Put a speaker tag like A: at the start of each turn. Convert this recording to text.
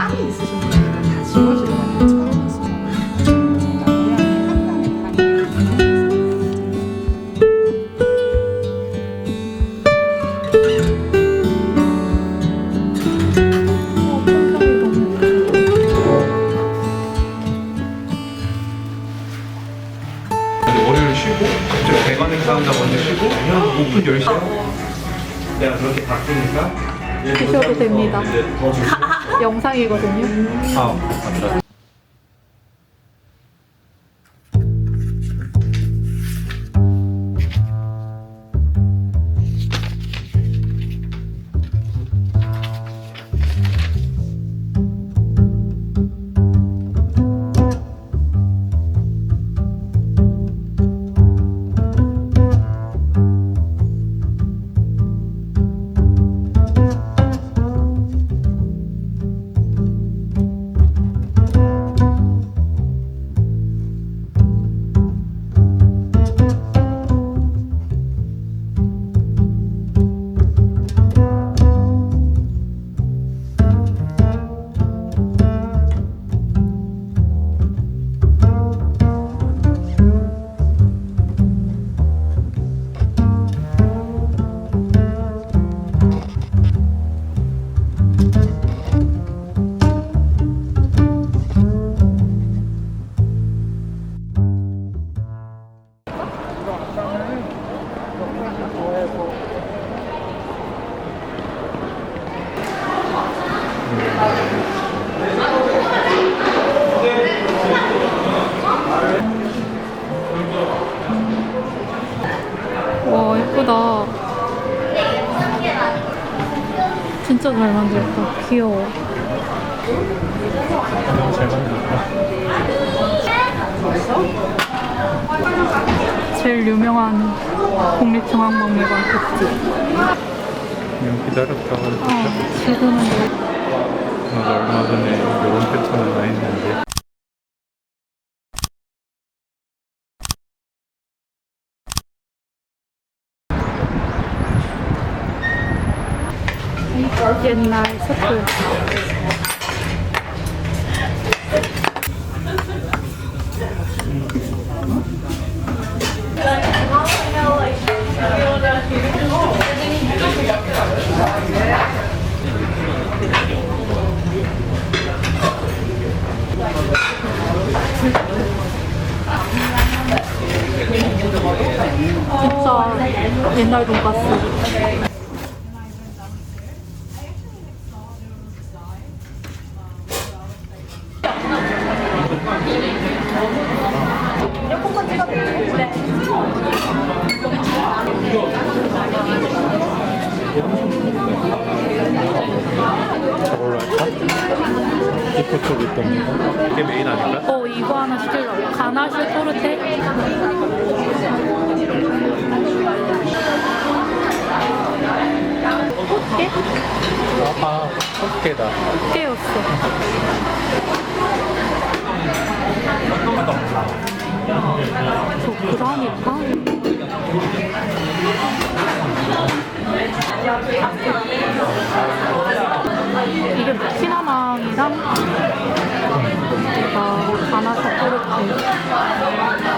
A: 땅이 있으신 분들은 다 심어주는 건 처음이시죠. 제가 고향에 한간에
B: 월요일 쉬고 갑자기 대관 행사한다 먼저 쉬고 오픈 10시에 내가 그렇게 바쁘니까
C: 드셔도 됩니다.
B: 이제 더 주고
C: 영상이거든요.
B: 아 맞다.
C: 와, 예쁘다. 진짜 잘 만들었다. 귀여워.
B: 너무 잘 만들었다.
C: 제일 유명한 국립중앙박물관 급지.
B: 그냥 기다렸다가
C: 지금은
B: 나도 얼마 전에 이런 패턴을 나 했는데
C: 옛날 스쿨. 진짜 옛날 돈가스.
B: 저걸로 할까? 이코 쪽 있던 거 이게 메인 아닐까?
C: 이거 하나 시키려고. 가나슈 토르테? 꽃게?
B: 아 꽃게다.
C: 꽃게였어. 저 그라니까? 이게 키나망이랑 가나슈 토르테.